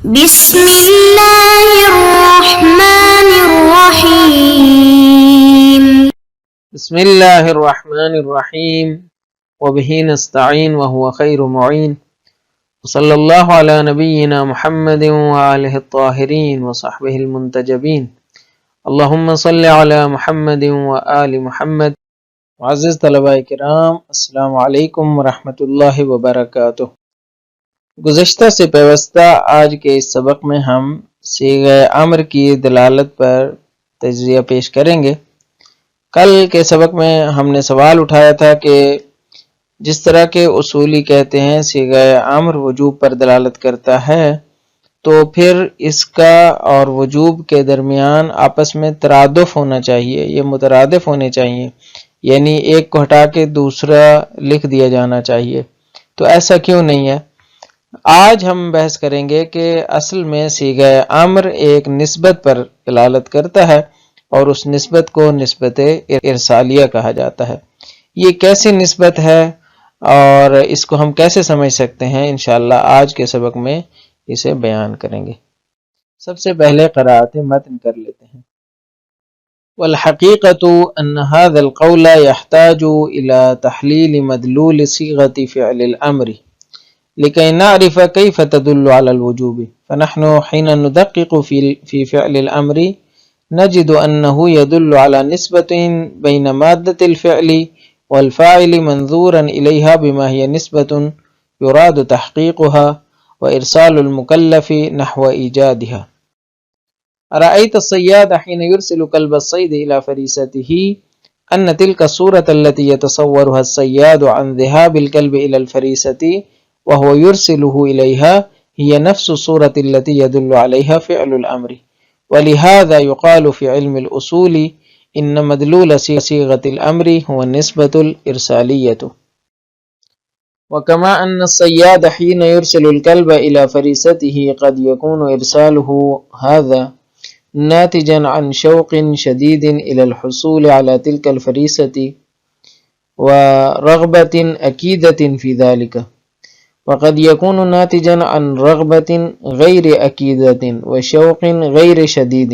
بسم الله الرحمن الرحيم. بسم اللہ الرحمن الرحیم وبہ نستعین وهو خیر معین وصلی اللہ علی نبینا محمد وآلہ الطاہرین وصحبہ المنتجبین اللہم صلی علی محمد وآل محمد. معزز طلباء کرام، السلام علیکم ورحمۃ اللہ وبرکاتہ. گزشتہ سے پیوستہ آج کے اس سبق میں ہم صیغہ امر کی دلالت پر تجزیہ پیش کریں گے. کل کے سبق میں ہم نے سوال اٹھایا تھا کہ جس طرح کے اصولی کہتے ہیں صیغہ امر وجوب پر دلالت کرتا ہے، تو پھر اس کا اور وجوب کے درمیان آپس میں ترادف ہونا چاہیے، یہ مترادف ہونے چاہیے، یعنی ایک کو ہٹا کے دوسرا لکھ دیا جانا چاہیے. تو ایسا کیوں نہیں ہے؟ آج ہم بحث کریں گے کہ اصل میں صیغہ امر ایک نسبت پر دلالت کرتا ہے اور اس نسبت کو نسبت ارسالیہ کہا جاتا ہے. یہ کیسی نسبت ہے اور اس کو ہم کیسے سمجھ سکتے ہیں، انشاءاللہ آج کے سبق میں اسے بیان کریں گے. سب سے پہلے قراءت متن کر لیتے ہیں. والحقیقة ان هذا القول يحتاج الى تحلیل مدلول صیغة فعل الامر لكي نعرف كيف تدل على الوجوب. فنحن حين ندقق في فعل الامر نجد أنه يدل على نسبة بين مادة الفعل والفاعل منظورا إليها بما هي نسبة يراد تحقيقها وإرسال المكلف نحو إيجادها. أرأيت الصياد حين يرسل كلب الصيد إلى فريسته أن تلك الصورة التي يتصورها الصياد عن ذهاب الكلب إلى الفريسة وهو يرسله إليها هي نفس الصورة التي يدل عليها فعل الأمر. ولهذا يقال في علم الأصول إن مدلول صيغة الأمر هو النسبة الإرسالية. وكما أن الصياد حين يرسل الكلب إلى فريسته قد يكون إرساله هذا ناتجا عن شوق شديد إلى الحصول على تلك الفريسة ورغبة أكيدة في ذلك، وقد يكون ناتجا عن رغبة غير أكيدة وشوق غير شديد.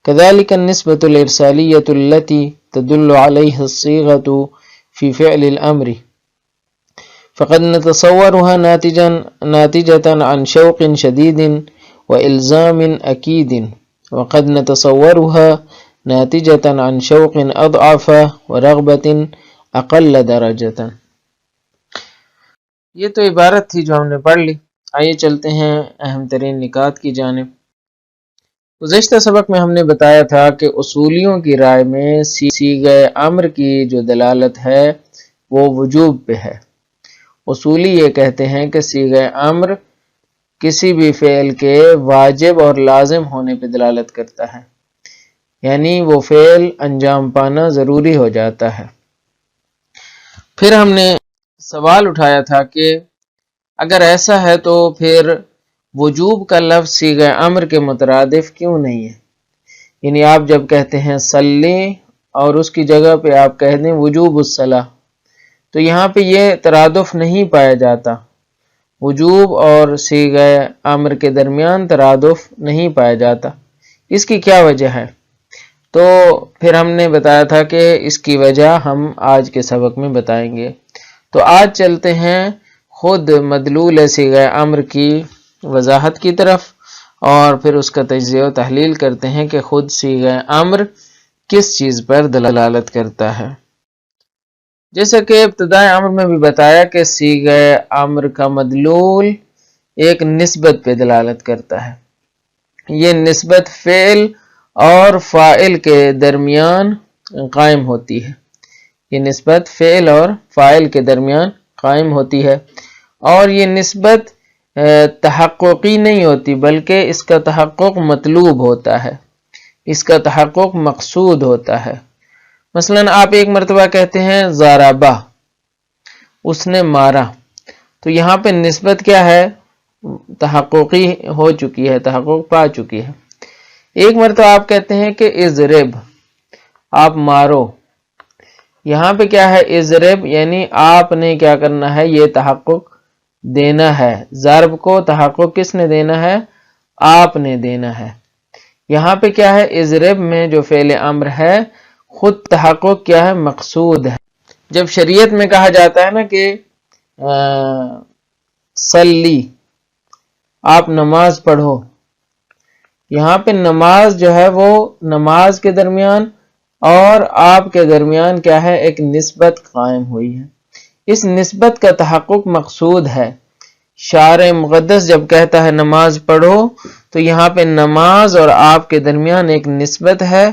كذلك النسبة الإرسالية التي تدل عليها الصيغة في فعل الأمر فقد نتصورها ناتجة عن شوق شديد وإلزام أكيد، وقد نتصورها ناتجة عن شوق أضعف ورغبة أقل درجة. یہ تو عبارت تھی جو ہم نے پڑھ لی. آئیے چلتے ہیں اہم ترین نکات کی جانب. گزشتہ سبق میں ہم نے بتایا تھا کہ اصولیوں کی رائے میں صیغہ امر کی جو دلالت ہے وہ وجوب پہ ہے. اصولی یہ کہتے ہیں کہ صیغہ امر کسی بھی فعل کے واجب اور لازم ہونے پہ دلالت کرتا ہے، یعنی وہ فعل انجام پانا ضروری ہو جاتا ہے. پھر ہم نے سوال اٹھایا تھا کہ اگر ایسا ہے تو پھر وجوب کا لفظ صیغہ امر کے مترادف کیوں نہیں ہے؟ یعنی آپ جب کہتے ہیں صلی اور اس کی جگہ پہ آپ کہہ دیں وجوب الصلاۃ، تو یہاں پہ یہ ترادف نہیں پایا جاتا. وجوب اور صیغہ امر کے درمیان ترادف نہیں پایا جاتا. اس کی کیا وجہ ہے؟ تو پھر ہم نے بتایا تھا کہ اس کی وجہ ہم آج کے سبق میں بتائیں گے. تو آج چلتے ہیں خود مدلول صیغہ امر کی وضاحت کی طرف اور پھر اس کا تجزیہ و تحلیل کرتے ہیں کہ خود صیغہ امر کس چیز پر دلالت کرتا ہے. جیسا کہ ابتدائے امر میں بھی بتایا کہ صیغہ امر کا مدلول ایک نسبت پہ دلالت کرتا ہے. یہ نسبت فعل اور فاعل کے درمیان قائم ہوتی ہے. یہ نسبت فعل اور فاعل کے درمیان قائم ہوتی ہے، اور یہ نسبت تحققی نہیں ہوتی بلکہ اس کا تحقق مطلوب ہوتا ہے، اس کا تحقق مقصود ہوتا ہے. مثلا آپ ایک مرتبہ کہتے ہیں ضربہ، اس نے مارا، تو یہاں پہ نسبت کیا ہے؟ تحققی ہو چکی ہے، تحقق پا چکی ہے. ایک مرتبہ آپ کہتے ہیں کہ اضرب، آپ مارو، یہاں پہ کیا ہے؟ اضرب، یعنی آپ نے کیا کرنا ہے؟ یہ تحقق دینا ہے. ضرب کو تحقق کس نے دینا ہے؟ آپ نے دینا ہے. یہاں پہ کیا ہے؟ اضرب میں جو فعل امر ہے خود تحقق کیا ہے؟ مقصود ہے. جب شریعت میں کہا جاتا ہے نا کہ صلی، آپ نماز پڑھو، یہاں پہ نماز جو ہے وہ نماز کے درمیان اور آپ کے درمیان کیا ہے؟ ایک نسبت قائم ہوئی ہے. اس نسبت کا تحقق مقصود ہے. شارع مقدس جب کہتا ہے نماز پڑھو تو یہاں پہ نماز اور آپ کے درمیان ایک نسبت ہے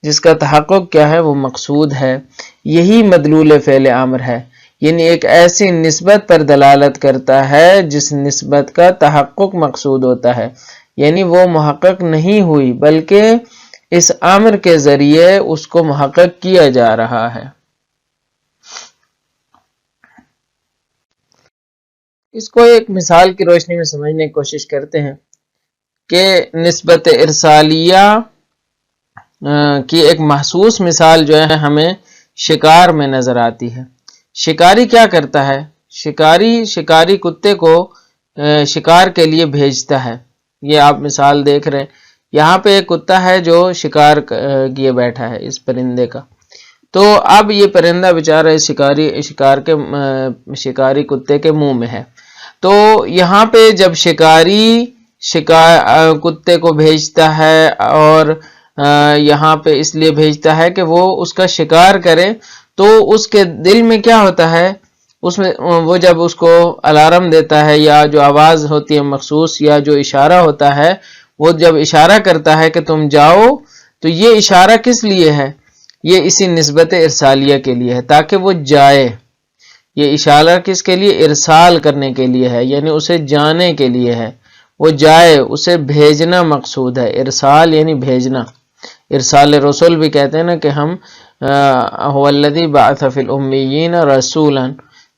جس کا تحقق کیا ہے؟ وہ مقصود ہے. یہی مدلول فعل امر ہے، یعنی ایک ایسی نسبت پر دلالت کرتا ہے جس نسبت کا تحقق مقصود ہوتا ہے، یعنی وہ محقق نہیں ہوئی بلکہ اس امر کے ذریعے اس کو محقق کیا جا رہا ہے. اس کو ایک مثال کی روشنی میں سمجھنے کی کوشش کرتے ہیں کہ نسبت ارسالیہ کی ایک محسوس مثال جو ہے ہمیں شکار میں نظر آتی ہے. شکاری کیا کرتا ہے؟ شکاری کتے کو شکار کے لیے بھیجتا ہے. یہ آپ مثال دیکھ رہے ہیں، یہاں پہ ایک کتا ہے جو شکار کیے بیٹھا ہے اس پرندے کا. تو اب یہ پرندہ بیچارہ شکاری کتے کے منہ میں ہے. تو یہاں پہ جب شکاری کتے کو بھیجتا ہے اور یہاں پہ اس لیے بھیجتا ہے کہ وہ اس کا شکار کرے، تو اس کے دل میں کیا ہوتا ہے؟ اس میں وہ جب اس کو الارم دیتا ہے یا جو آواز ہوتی ہے مخصوص یا جو اشارہ ہوتا ہے، وہ جب اشارہ کرتا ہے کہ تم جاؤ، تو یہ اشارہ کس لیے ہے؟ یہ اسی نسبت ارسالیہ کے لیے ہے تاکہ وہ جائے. یہ اشارہ کس کے لیے؟ ارسال کرنے کے لیے ہے، یعنی اسے جانے کے لیے ہے، وہ جائے، اسے بھیجنا مقصود ہے. ارسال یعنی بھیجنا. ارسال رسول بھی کہتے ہیں نا کہ ہم هو الذی بعث فی الامیین رسولا،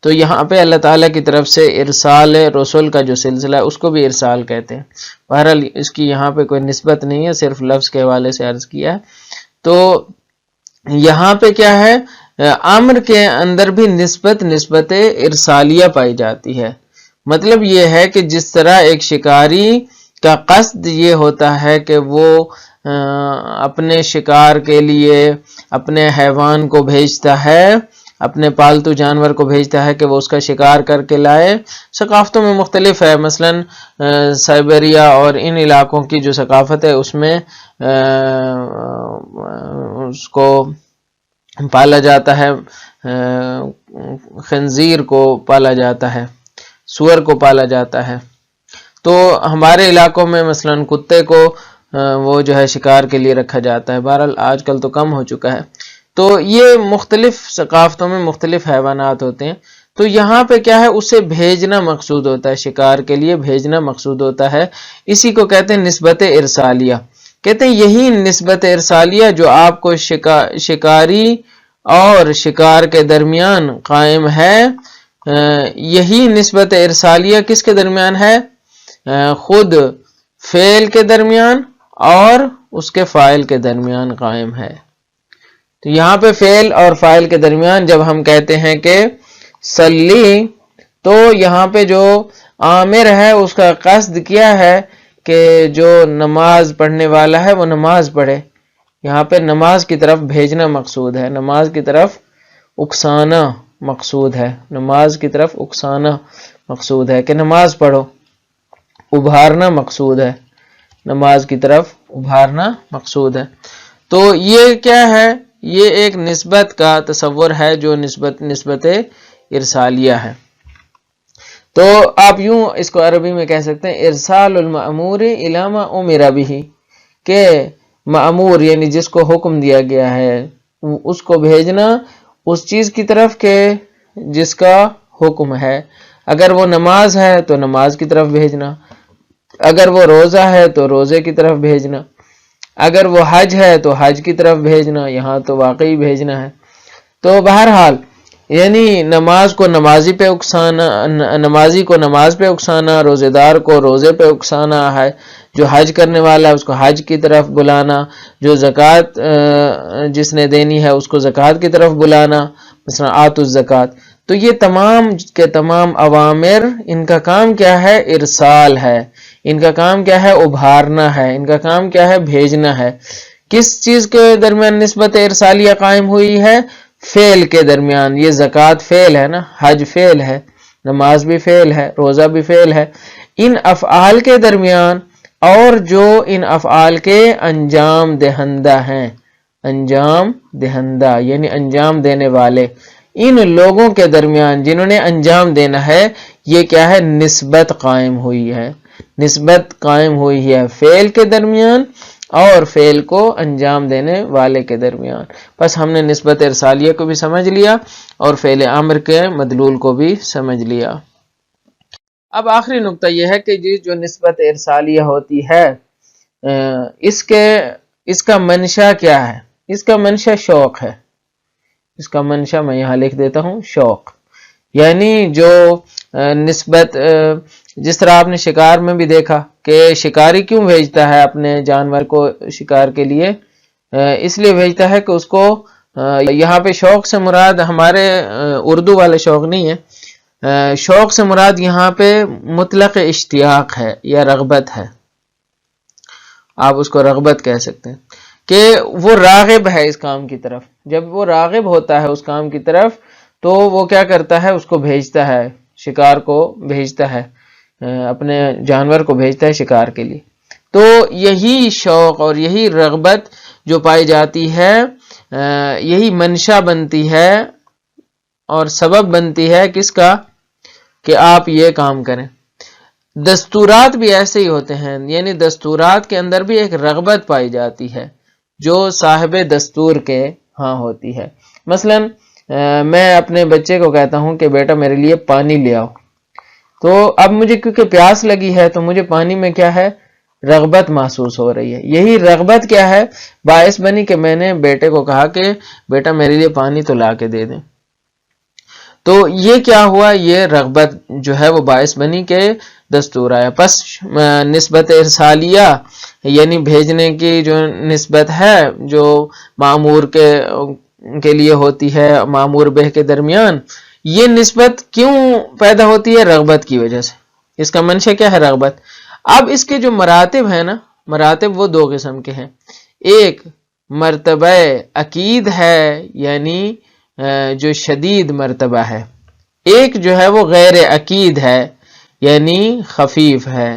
تو یہاں پہ اللہ تعالیٰ کی طرف سے ارسال رسول کا جو سلسلہ ہے اس کو بھی ارسال کہتے ہیں. بہرحال اس کی یہاں پہ کوئی نسبت نہیں ہے، صرف لفظ کے حوالے سے عرض کیا ہے. تو یہاں پہ کیا ہے؟ امر کے اندر بھی نسبت ارسالیہ پائی جاتی ہے. مطلب یہ ہے کہ جس طرح ایک شکاری کا قصد یہ ہوتا ہے کہ وہ اپنے شکار کے لیے اپنے حیوان کو بھیجتا ہے، اپنے پالتو جانور کو بھیجتا ہے کہ وہ اس کا شکار کر کے لائے. ثقافتوں میں مختلف ہے، مثلا سائبیریا اور ان علاقوں کی جو ثقافت ہے اس میں اس کو پالا جاتا ہے، خنزیر کو پالا جاتا ہے، سور کو پالا جاتا ہے. تو ہمارے علاقوں میں مثلا کتے کو وہ جو ہے شکار کے لیے رکھا جاتا ہے. بہرحال آج کل تو کم ہو چکا ہے. تو یہ مختلف ثقافتوں میں مختلف حیوانات ہوتے ہیں. تو یہاں پہ کیا ہے؟ اسے بھیجنا مقصود ہوتا ہے، شکار کے لیے بھیجنا مقصود ہوتا ہے. اسی کو کہتے ہیں نسبت ارسالیہ. کہتے ہیں یہی نسبت ارسالیہ جو آپ کو شکاری اور شکار کے درمیان قائم ہے، یہی نسبت ارسالیہ کس کے درمیان ہے؟ خود فعل کے درمیان اور اس کے فاعل کے درمیان قائم ہے. تو یہاں پہ فعل اور فاعل کے درمیان جب ہم کہتے ہیں کہ صلی، تو یہاں پہ جو آمر ہے اس کا قصد کیا ہے کہ جو نماز پڑھنے والا ہے وہ نماز پڑھے. یہاں پہ نماز کی طرف بھیجنا مقصود ہے، نماز کی طرف اکسانا مقصود ہے، نماز کی طرف اکسانا مقصود ہے کہ نماز پڑھو. ابھارنا مقصود ہے، نماز کی طرف ابھارنا مقصود ہے. تو یہ کیا ہے؟ یہ ایک نسبت کا تصور ہے جو نسبت ارسالیہ ہے. تو آپ یوں اس کو عربی میں کہہ سکتے ہیں ارسال المأمور الی ما امر به، کہ مأمور یعنی جس کو حکم دیا گیا ہے اس کو بھیجنا اس چیز کی طرف کہ جس کا حکم ہے. اگر وہ نماز ہے تو نماز کی طرف بھیجنا، اگر وہ روزہ ہے تو روزے کی طرف بھیجنا، اگر وہ حج ہے تو حج کی طرف بھیجنا. یہاں تو واقعی بھیجنا ہے. تو بہرحال یعنی نماز کو نمازی پہ اکسانا، نمازی کو نماز پہ اکسانا، روزے دار کو روزے پہ اکسانا ہے، جو حج کرنے والا ہے اس کو حج کی طرف بلانا، جو زکوٰۃ جس نے دینی ہے اس کو زکوٰۃ کی طرف بلانا، مثلا آتوا الزکوٰۃ. تو یہ تمام کے تمام اوامر، ان کا کام کیا ہے؟ ارسال ہے، ان کا کام کیا ہے؟ ابھارنا ہے، ان کا کام کیا ہے؟ بھیجنا ہے۔ کس چیز کے درمیان نسبت ارسالیہ قائم ہوئی ہے؟ فعل کے درمیان۔ یہ زکوٰۃ فعل ہے نا، حج فعل ہے، نماز بھی فعل ہے، روزہ بھی فعل ہے۔ ان افعال کے درمیان اور جو ان افعال کے انجام دہندہ ہیں، انجام دہندہ یعنی انجام دینے والے، ان لوگوں کے درمیان جنہوں نے انجام دینا ہے، یہ کیا ہے؟ نسبت قائم ہوئی ہے۔ نسبت قائم ہوئی ہے فعل کے درمیان اور فعل کو انجام دینے والے کے درمیان۔ بس ہم نے نسبت ارسالیہ کو بھی سمجھ لیا اور فعل امر کے مدلول کو بھی سمجھ لیا۔ اب آخری نقطہ یہ ہے کہ جو نسبت ارسالیہ ہوتی ہے، اس کا منشا کیا ہے؟ اس کا منشا شوق ہے۔ اس کا منشا میں یہاں لکھ دیتا ہوں، شوق۔ یعنی جو نسبت، جس طرح آپ نے شکار میں بھی دیکھا کہ شکاری کیوں بھیجتا ہے اپنے جانور کو شکار کے لیے؟ اس لیے بھیجتا ہے کہ اس کو، یہاں پہ شوق سے مراد ہمارے اردو والے شوق نہیں ہے، شوق سے مراد یہاں پہ مطلق اشتیاق ہے یا رغبت ہے، آپ اس کو رغبت کہہ سکتے ہیں، کہ وہ راغب ہے اس کام کی طرف۔ جب وہ راغب ہوتا ہے اس کام کی طرف تو وہ کیا کرتا ہے؟ اس کو بھیجتا ہے، شکار کو بھیجتا ہے، اپنے جانور کو بھیجتا ہے شکار کے لیے۔ تو یہی شوق اور یہی رغبت جو پائی جاتی ہے، یہی منشا بنتی ہے اور سبب بنتی ہے کس کا؟ کہ آپ یہ کام کریں۔ دستورات بھی ایسے ہی ہوتے ہیں، یعنی دستورات کے اندر بھی ایک رغبت پائی جاتی ہے جو صاحب دستور کے ہاں ہوتی ہے۔ مثلا میں اپنے بچے کو کہتا ہوں کہ بیٹا میرے لیے پانی لے آؤ، تو اب مجھے کیونکہ پیاس لگی ہے تو مجھے پانی میں کیا ہے؟ رغبت محسوس ہو رہی ہے۔ یہی رغبت کیا ہے؟ باعث بنی کہ میں نے بیٹے کو کہا کہ بیٹا میرے لیے پانی تو لا کے دے دیں۔ تو یہ کیا ہوا؟ یہ رغبت جو ہے وہ باعث بنی کہ دستور آیا۔ پس نسبت ارسالیہ یعنی بھیجنے کی جو نسبت ہے، جو مامور کے لیے ہوتی ہے، مامور بہ کے درمیان، یہ نسبت کیوں پیدا ہوتی ہے؟ رغبت کی وجہ سے۔ اس کا منشا کیا ہے؟ رغبت۔ اب اس کے جو مراتب ہیں نا، مراتب وہ دو قسم کے ہیں۔ ایک مرتبہ عقید ہے، یعنی جو شدید مرتبہ ہے۔ ایک جو ہے وہ غیر عقید ہے، یعنی خفیف ہے۔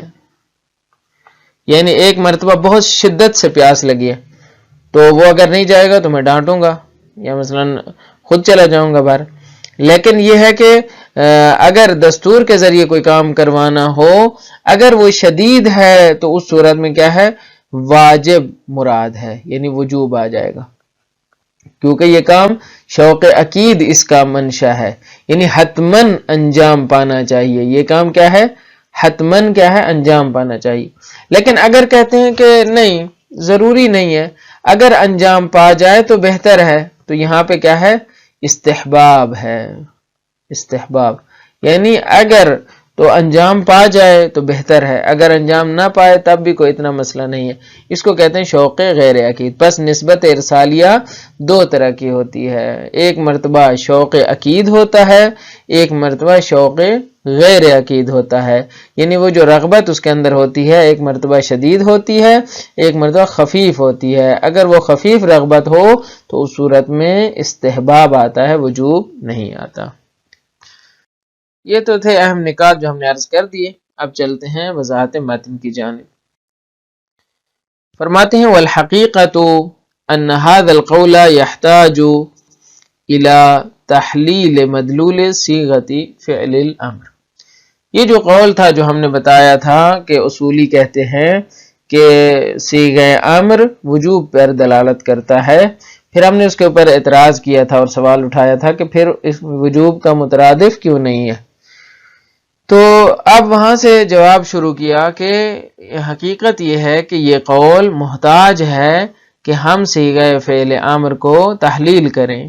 یعنی ایک مرتبہ بہت شدت سے پیاس لگی ہے تو وہ اگر نہیں جائے گا تو میں ڈانٹوں گا یا مثلا خود چلا جاؤں گا باہر۔ لیکن یہ ہے کہ اگر دستور کے ذریعے کوئی کام کروانا ہو، اگر وہ شدید ہے تو اس صورت میں کیا ہے؟ واجب مراد ہے، یعنی وجوب آ جائے گا، کیونکہ یہ کام شوق عقید اس کا منشا ہے، یعنی حتماً انجام پانا چاہیے۔ یہ کام کیا ہے؟ حتماً کیا ہے؟ انجام پانا چاہیے۔ لیکن اگر کہتے ہیں کہ نہیں، ضروری نہیں ہے، اگر انجام پا جائے تو بہتر ہے، تو یہاں پہ کیا ہے؟ استحباب ہے۔ استحباب یعنی اگر تو انجام پا جائے تو بہتر ہے، اگر انجام نہ پائے تب بھی کوئی اتنا مسئلہ نہیں ہے۔ اس کو کہتے ہیں شوق غیر عقید۔ پس نسبت ارسالیہ دو طرح کی ہوتی ہے، ایک مرتبہ شوق عقید ہوتا ہے، ایک مرتبہ شوق غیر عقید ہوتا ہے۔ یعنی وہ جو رغبت اس کے اندر ہوتی ہے، ایک مرتبہ شدید ہوتی ہے، ایک مرتبہ خفیف ہوتی ہے۔ اگر وہ خفیف رغبت ہو تو اس صورت میں استحباب آتا ہے، وجوب نہیں آتا۔ یہ تو تھے اہم نکات جو ہم نے عرض کر دیے۔ اب چلتے ہیں وضاحت متن کی جانب۔ فرماتے ہیں وَالْحَقِيقَةُ أَنَّ هَذَا الْقَوْلَ يَحْتَاجُ إِلَى تَحْلِيلِ مَدْلُولِ صِيغَةِ فِعْلِ الْأَمْرِ۔ یہ جو قول تھا جو ہم نے بتایا تھا کہ اصولی کہتے ہیں کہ صیغہ امر وجوب پر دلالت کرتا ہے، پھر ہم نے اس کے اوپر اعتراض کیا تھا اور سوال اٹھایا تھا کہ پھر اس وجوب کا مترادف کیوں نہیں ہے۔ تو اب وہاں سے جواب شروع کیا کہ حقیقت یہ ہے کہ یہ قول محتاج ہے کہ ہم صیغہ فعل امر کو تحلیل کریں،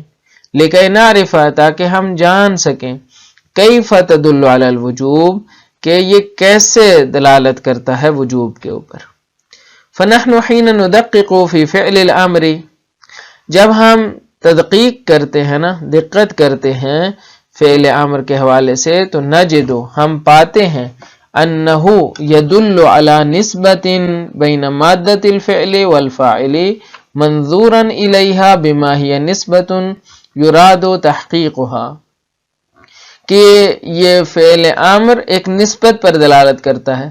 لکہ نعرف تاکہ ہم جان سکیں کیف تدل علی الوجوب کہ یہ کیسے دلالت کرتا ہے وجوب کے اوپر۔ فنحن حین ندقق فی فعل الامر، جب ہم تدقیق کرتے ہیں نا، دقت کرتے ہیں فعل امر کے حوالے سے تو نجدو ہم پاتے ہیں انہو یدل علی نسبت بین مادۃ الفعل والفاعل منظورا الیہا بما ہی نسبت یراد تحقیقها، کہ یہ فعل امر ایک نسبت پر دلالت کرتا ہے۔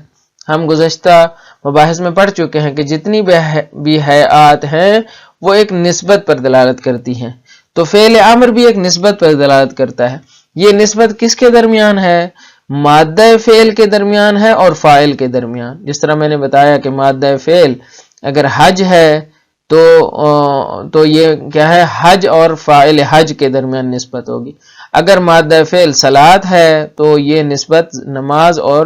ہم گزشتہ مباحث میں پڑھ چکے ہیں کہ جتنی بھی ہیئات ہیں وہ ایک نسبت پر دلالت کرتی ہیں، تو فعل امر بھی ایک نسبت پر دلالت کرتا ہے۔ یہ نسبت کس کے درمیان ہے؟ مادہ فعل کے درمیان ہے اور فاعل کے درمیان۔ جس طرح میں نے بتایا کہ مادہ فعل اگر حج ہے تو یہ کیا ہے؟ حج اور فاعل حج کے درمیان نسبت ہوگی۔ اگر مادہ فعل صلاۃ ہے تو یہ نسبت نماز اور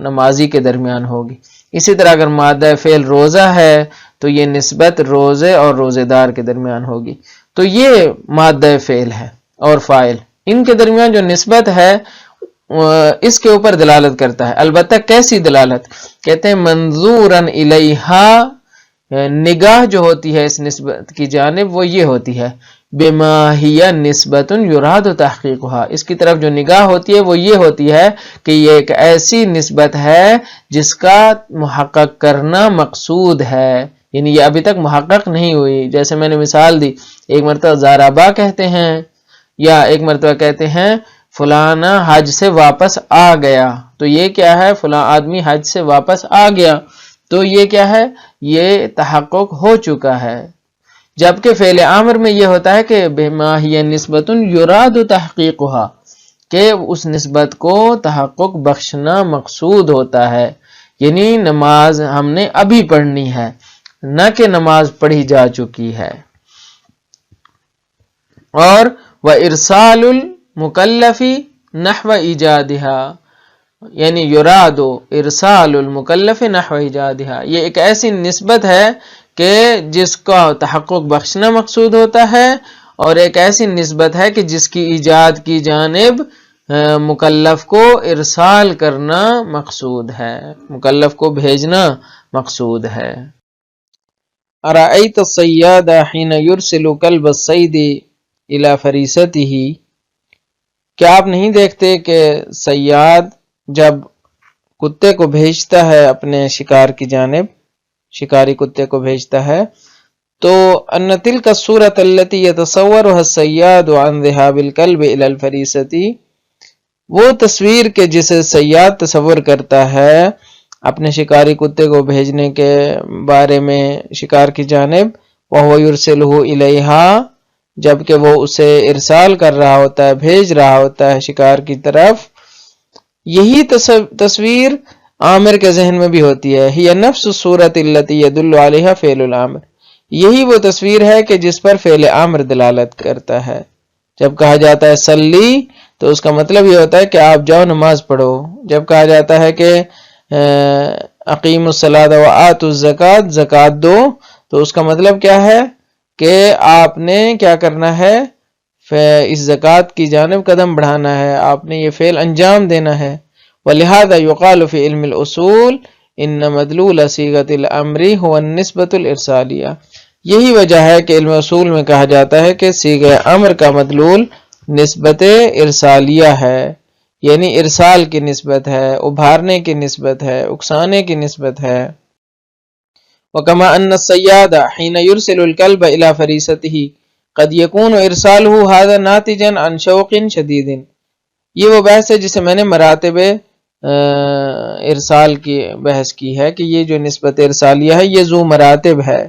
نمازی کے درمیان ہوگی۔ اسی طرح اگر مادہ فعل روزہ ہے تو یہ نسبت روزے اور روزے دار کے درمیان ہوگی۔ تو یہ مادہ فعل ہے اور فاعل، ان کے درمیان جو نسبت ہے اس کے اوپر دلالت کرتا ہے۔ البتہ کیسی دلالت؟ کہتے ہیں منظوراً الیہا، نگاہ جو ہوتی ہے اس نسبت کی جانب وہ یہ ہوتی ہے بما ہی نسبت یراد تحقیقها، اس کی طرف جو نگاہ ہوتی ہے وہ یہ ہوتی ہے کہ یہ ایک ایسی نسبت ہے جس کا محقق کرنا مقصود ہے، یعنی یہ ابھی تک محقق نہیں ہوئی۔ جیسے میں نے مثال دی، ایک مرتبہ زارابا کہتے ہیں یا ایک مرتبہ کہتے ہیں فلانا حج سے واپس آ گیا، تو یہ کیا ہے؟ فلاں آدمی حج سے واپس آ گیا، تو یہ کیا ہے؟ یہ تحقق ہو چکا ہے۔ جبکہ فعل امر میں یہ ہوتا ہے کہ بما ہی نسبت یراد تحقیقها، کہ اس نسبت کو تحقق بخشنا مقصود ہوتا ہے، یعنی نماز ہم نے ابھی پڑھنی ہے، نہ کہ نماز پڑھی جا چکی ہے۔ اور وَإِرْسَالُ الْمُكَلَّفِ نَحْوَ ایجادها، یعنی یراد ارسال المکلف نحو ایجادها، یہ ایک ایسی نسبت ہے کہ جس کا تحقق بخشنا مقصود ہوتا ہے، اور ایک ایسی نسبت ہے کہ جس کی ایجاد کی جانب مکلف کو ارسال کرنا مقصود ہے، مکلف کو بھیجنا مقصود ہے۔ ارأیت الصیاد حین یرسل کلب الصید الی فریسته، کیا آپ نہیں دیکھتے کہ صیاد جب کتے کو بھیجتا ہے اپنے شکار کی جانب، شکاری کتے کو بھیجتا ہے، تو ان تلک الصورۃ التی یتصورها الصیاد عن ذهاب الكلب الى الفریسة، وہ تصویر کے جسے صیاد تصور کرتا ہے اپنے شکاری کتے کو بھیجنے کے بارے میں شکار کی جانب، وهو یرسلہ الیہا، جبکہ وہ اسے ارسال کر رہا ہوتا ہے، بھیج رہا ہوتا ہے شکار کی طرف، یہی تصویر عامر کے ذہن میں بھی ہوتی ہے۔ ہی نفس الصورۃ التی یدل علیہا فعل الامر، یہی وہ تصویر ہے کہ جس پر فعل امر دلالت کرتا ہے۔ جب کہا جاتا ہے صلی تو اس کا مطلب یہ ہوتا ہے کہ آپ جاؤ نماز پڑھو۔ جب کہا جاتا ہے کہ اقیموا الصلاۃ وآتوا الزکاۃ، زکوٰۃ دو، تو اس کا مطلب کیا ہے کہ آپ نے کیا کرنا ہے؟ اس زکوٰۃ کی جانب قدم بڑھانا ہے، آپ نے یہ فعل انجام دینا ہے۔ وَلِهَذَا يُقَالُ فِي علم الاصول ان مدلول صیغۃ الامر هو النسبۃ الارسالیہ، یہی وجہ ہے کہ علم اصول میں کہا جاتا ہے کہ صیغہ امر کا مدلول نسبت ارسالیہ ہے، یعنی ارسال کی نسبت ہے، ابھارنے کی نسبت ہے، اکسانے کی نسبت ہے۔ وَكَمَا أَنَّ الصَّيَّادَ حِينَ يُرْسِلُ الْكَلْبَ إِلَى فَرِيسَتِهِ قَدْ يَكُونُ إِرْسَالُهُ هَذَا نَاتِجًا عَنْ شَوْقٍ شَدِيدٍ، یہ وہ بحث ہے جسے میں نے مراتب ارسال کی بحث کی ہے کہ یہ جو نسبت ارسالیہ ہے یہ ذو مراتب ہے۔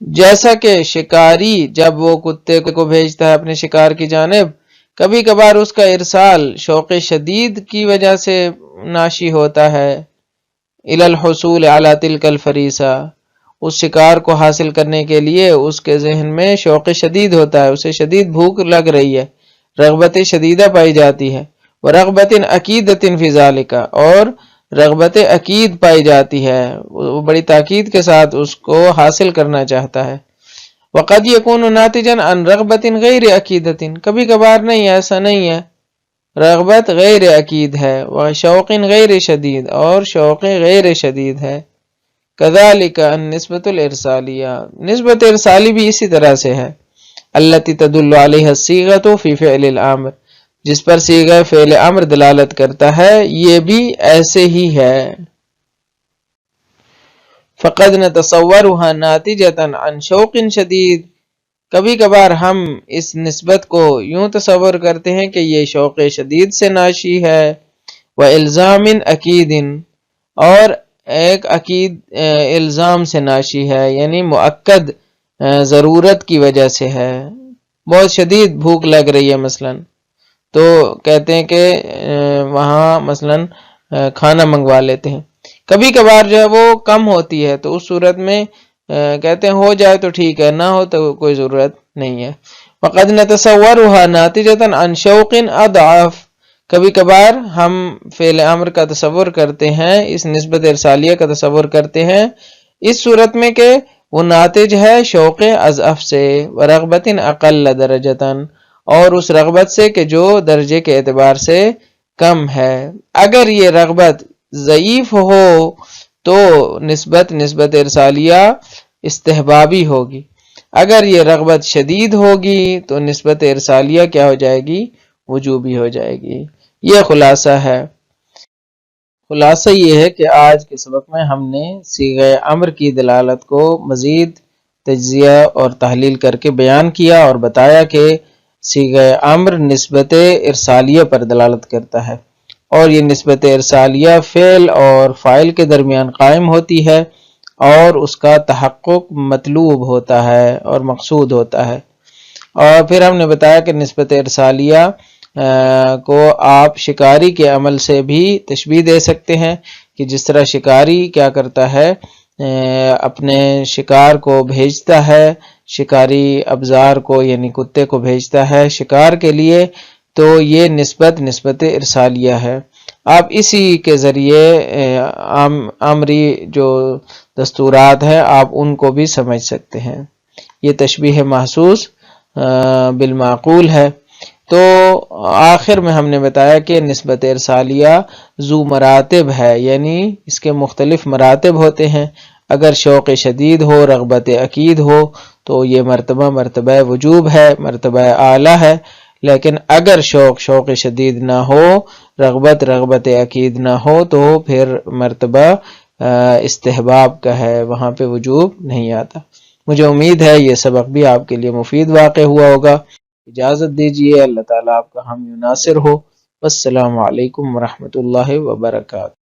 جیسا کہ شکاری جب وہ کتے کو بھیجتا ہے اپنے شکار کی جانب، کبھی کبھار اس کا ارسال شوق شدید کی وجہ سے ناشی ہوتا ہے، الی الحصول علی تلک الفریسہ، اس شکار کو حاصل کرنے کے لیے اس کے ذہن میں شوق شدید ہوتا ہے، اسے شدید بھوک لگ رہی ہے، رغبت شدیدہ پائی جاتی ہے، ورغبت عقیدۃ فی ذالک، اور رغبت عقید پائی جاتی ہے، وہ بڑی تاکید کے ساتھ اس کو حاصل کرنا چاہتا ہے۔ وقد یکون ناتجا عن رغبت غیر عقیدۃ، کبھی کبھار نہیں، ایسا نہیں ہے، رغبت غیر عقید ہے، وشوق غیر شدید، اور شوق غیر شدید ہے۔ کذالک النسبۃ الارسالیہ، نسبت ارسالی بھی اسی طرح سے ہے۔ التی تدل علیہ الصیغۃ فی فعل الامر، جس پر صیغہ فعل امر دلالت کرتا ہے، یہ بھی ایسے ہی ہے۔ فقد نتصورها ناتجۃ عن شوق شدید، کبھی کبھار ہم اس نسبت کو یوں تصور کرتے ہیں کہ یہ شوق شدید سے ناشی ہے، وَإِلْزَامٍ أَكِيدٍ، اور ایک عقید الزام سے ناشی ہے، یعنی مؤکد ضرورت کی وجہ سے ہے۔ بہت شدید بھوک لگ رہی ہے مثلا، تو کہتے ہیں کہ وہاں مثلا کھانا منگوا لیتے ہیں۔ کبھی کبھار جو ہے وہ کم ہوتی ہے، تو اس صورت میں کہتے ہیں ہو جائے تو ٹھیک ہے، نہ ہو تو کوئی ضرورت نہیں ہے۔ وَقَدْ نَتَصَوَّرُهَا نَاتِجَةً عَنْ شَوْقٍ أَضْعَفَ، کبھی کبھار ہم فعل امر کا تصور کرتے ہیں، اس نسبت ارسالیہ کا تصور کرتے ہیں اس صورت میں کہ وہ ناتج ہے شوق اضعف سے، وَرَغْبَةٍ أَقَلَّ دَرَجَةً، اور اس رغبت سے کہ جو درجے کے اعتبار سے کم ہے۔ اگر یہ رغبت ضعیف ہو تو نسبت ارسالیہ استحبابی ہوگی، اگر یہ رغبت شدید ہوگی تو نسبت ارسالیہ کیا ہو جائے گی؟ وجوبی ہو جائے گی۔ یہ خلاصہ ہے۔ خلاصہ یہ ہے کہ آج کے سبق میں ہم نے صیغہ امر کی دلالت کو مزید تجزیہ اور تحلیل کر کے بیان کیا اور بتایا کہ صیغہ امر نسبت ارسالیہ پر دلالت کرتا ہے، اور یہ نسبت ارسالیہ فعل اور فاعل کے درمیان قائم ہوتی ہے، اور اس کا تحقق مطلوب ہوتا ہے اور مقصود ہوتا ہے۔ اور پھر ہم نے بتایا کہ نسبت ارسالیہ کو آپ شکاری کے عمل سے بھی تشبیہ دے سکتے ہیں، کہ جس طرح شکاری کیا کرتا ہے، اپنے شکار کو بھیجتا ہے، شکاری ابزار کو یعنی کتے کو بھیجتا ہے شکار کے لیے، تو یہ نسبت ارسالیہ ہے۔ آپ اسی کے ذریعے امری جو دستورات ہیں آپ ان کو بھی سمجھ سکتے ہیں۔ یہ تشبیہ محسوس بالمعقول ہے۔ تو آخر میں ہم نے بتایا کہ نسبت ارسالیہ ذو مراتب ہے، یعنی اس کے مختلف مراتب ہوتے ہیں۔ اگر شوق شدید ہو، رغبت عقید ہو، تو یہ مرتبہ وجوب ہے، مرتبہ اعلیٰ ہے۔ لیکن اگر شوق شدید نہ ہو، رغبت عقید نہ ہو، تو پھر مرتبہ استحباب کا ہے، وہاں پہ وجوب نہیں آتا۔ مجھے امید ہے یہ سبق بھی آپ کے لیے مفید واقع ہوا ہوگا۔ اجازت دیجیے، اللہ تعالیٰ آپ کا حامی و ناصر ہو۔ والسلام علیکم ورحمۃ اللہ وبرکاتہ۔